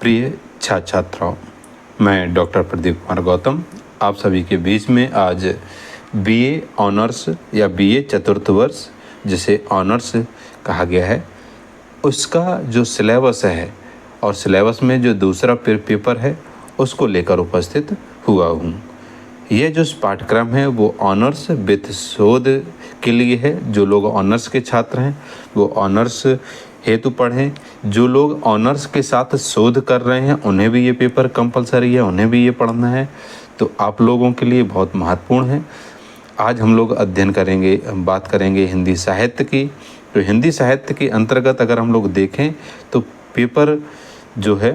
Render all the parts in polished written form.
प्रिय छात्र छात्राओं, मैं डॉक्टर प्रदीप कुमार गौतम आप सभी के बीच में आज बीए ऑनर्स या बीए चतुर्थ वर्ष जिसे ऑनर्स कहा गया है उसका जो सिलेबस है और सिलेबस में जो दूसरा पेपर है उसको लेकर उपस्थित हुआ हूँ। यह जो पाठ्यक्रम है वो ऑनर्स विथ शोध के लिए है। जो लोग ऑनर्स के छात्र हैं वो ऑनर्स हेतु पढ़ें। जो लोग ऑनर्स के साथ शोध कर रहे हैं उन्हें भी ये पेपर कंपलसरी है, उन्हें भी ये पढ़ना है। तो आप लोगों के लिए बहुत महत्वपूर्ण है। आज हम लोग अध्ययन करेंगे, बात करेंगे हिंदी साहित्य की। तो हिंदी साहित्य के अंतर्गत अगर हम लोग देखें तो पेपर जो है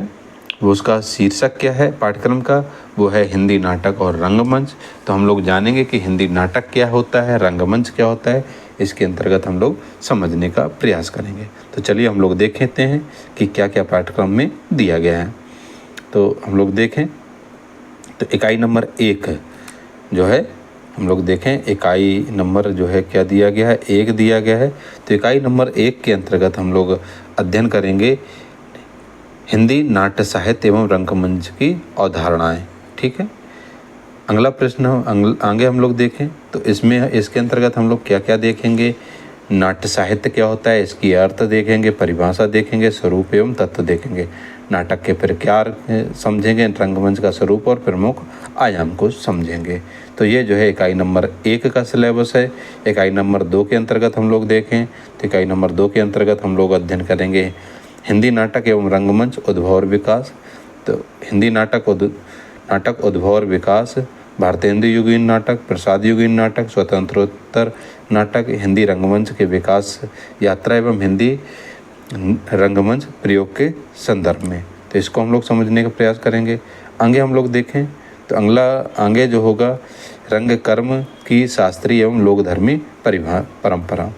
वो उसका शीर्षक क्या है पाठ्यक्रम का, वो है हिंदी नाटक और रंगमंच। तो हम लोग जानेंगे कि हिंदी नाटक क्या होता है, रंगमंच क्या होता है, इसके अंतर्गत हम लोग समझने का प्रयास करेंगे। तो चलिए हम लोग देख लेते हैं कि क्या क्या पाठ्यक्रम में दिया गया है। तो हम लोग देखें तो इकाई नंबर 1 जो है हम लोग देखें, इकाई नंबर जो है क्या दिया गया है, 1 दिया गया है। तो इकाई नंबर 1 के अंतर्गत हम लोग अध्ययन करेंगे हिंदी नाट्य साहित्य एवं रंगमंच की अवधारणाएं। ठीक है, अगला प्रश्न आगे हम लोग देखें तो इसके अंतर्गत हम लोग क्या क्या देखेंगे। नाट्य साहित्य क्या होता है, इसकी अर्थ देखेंगे, परिभाषा देखेंगे, स्वरूप एवं तत्व देखेंगे, नाटक के प्रकार समझेंगे, रंगमंच का स्वरूप और प्रमुख आयाम को समझेंगे। तो ये जो है इकाई नंबर 1 का सिलेबस है। इकाई नंबर 2 के अंतर्गत हम लोग देखें तो इकाई नंबर 2 के अंतर्गत हम लोग अध्ययन करेंगे हिंदी नाटक एवं रंगमंच उद्भव और विकास। तो हिंदी नाटक उद्भव और विकास, भारतेंदु युगीन नाटक, प्रसाद युगीन नाटक, स्वतंत्रोत्तर नाटक, हिंदी रंगमंच के विकास यात्रा एवं हिंदी रंगमंच प्रयोग के संदर्भ में। तो इसको हम लोग समझने का प्रयास करेंगे। आगे हम लोग देखें तो अगला आगे जो होगा रंग कर्म की शास्त्रीय एवं लोकधर्मी परंपरा।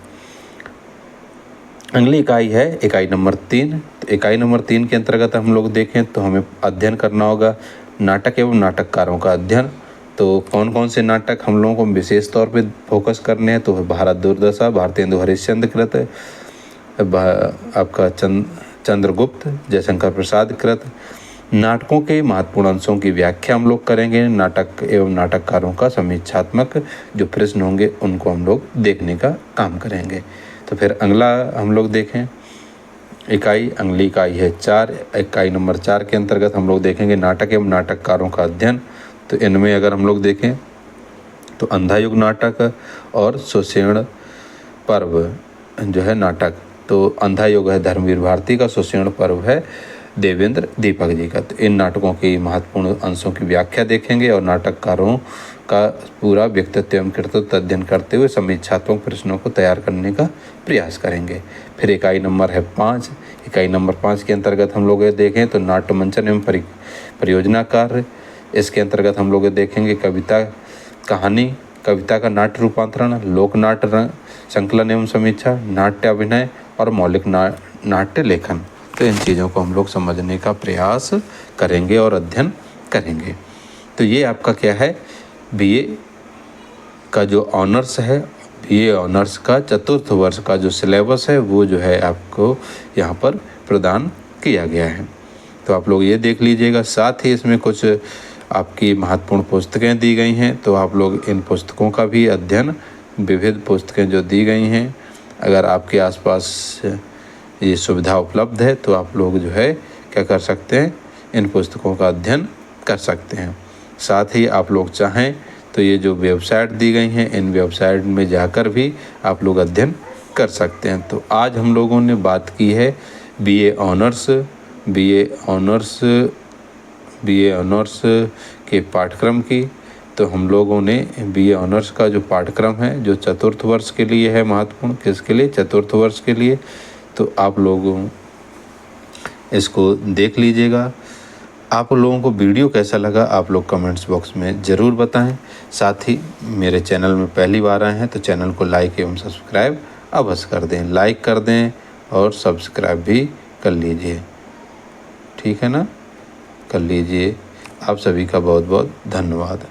अगली इकाई है इकाई नंबर 3। तो इकाई नंबर 3 के अंतर्गत हम लोग देखें तो हमें अध्ययन करना होगा नाटक एवं नाटककारों का अध्ययन। तो कौन कौन से नाटक हम लोगों को विशेष तौर पे फोकस करने हैं, तो भारत दुर्दशा, भारतेंदु हरिश्चंद्र कृत, आपका चंद्रगुप्त, जयशंकर प्रसाद कृत। नाटकों के महत्वपूर्ण अंशों की व्याख्या हम लोग करेंगे। नाटक एवं नाटककारों का समीक्षात्मक जो प्रश्न होंगे उनको हम लोग देखने का काम करेंगे। तो फिर अगला हम लोग देखें अगली इकाई है 4। इकाई नंबर 4 के अंतर्गत हम लोग देखेंगे नाटक एवं नाटककारों का अध्ययन। तो इनमें अगर हम लोग देखें तो अंधा युग नाटक और सुषेण पर्व जो है नाटक। तो अंधा युग है धर्मवीर भारती का, सुषेण पर्व है देवेंद्र दीपक जी का। तो इन नाटकों की महत्वपूर्ण अंशों की व्याख्या देखेंगे और नाटककारों का पूरा व्यक्तित्व एवं कृतित्व अध्ययन करते हुए समीक्षात्मक प्रश्नों को तैयार करने का प्रयास करेंगे। फिर इकाई नंबर है 5। इकाई नंबर 5 के अंतर्गत हम लोग देखें तो नाट्य मंचन एवं परियोजना कार्य। इसके अंतर्गत हम लोग देखेंगे कविता कहानी, कविता का नाट्य रूपांतरण, लोक नाट्य संकलन एवं समीक्षा, नाट्य अभिनय और मौलिक नाट्य लेखन। तो इन चीज़ों को हम लोग समझने का प्रयास करेंगे और अध्ययन करेंगे। तो ये आपका क्या है, बीए का जो ऑनर्स है, बीए ऑनर्स का चतुर्थ वर्ष का जो सिलेबस है वो जो है आपको यहाँ पर प्रदान किया गया है। तो आप लोग ये देख लीजिएगा। साथ ही इसमें कुछ आपकी महत्वपूर्ण पुस्तकें दी गई हैं, तो आप लोग इन पुस्तकों का भी अध्ययन, विविध पुस्तकें जो दी गई हैं, अगर आपके आसपास ये सुविधा उपलब्ध है तो आप लोग जो है क्या कर सकते हैं, इन पुस्तकों का अध्ययन कर सकते हैं। साथ ही आप लोग चाहें तो ये जो वेबसाइट दी गई हैं इन वेबसाइट में जाकर भी आप लोग अध्ययन कर सकते हैं। तो आज हम लोगों ने बात की है बीए ऑनर्स के पाठ्यक्रम की। तो हम लोगों ने बीए ऑनर्स का जो पाठ्यक्रम है जो चतुर्थ वर्ष के लिए है, महत्वपूर्ण किसके लिए, चतुर्थ वर्ष के लिए। तो आप लोगों इसको देख लीजिएगा। आप लोगों को वीडियो कैसा लगा आप लोग कमेंट्स बॉक्स में ज़रूर बताएं। साथ ही मेरे चैनल में पहली बार आए हैं तो चैनल को लाइक एवं सब्सक्राइब अवश्य कर दें, लाइक कर दें और सब्सक्राइब भी कर लीजिए। ठीक है ना, कर लीजिए। आप सभी का बहुत बहुत धन्यवाद।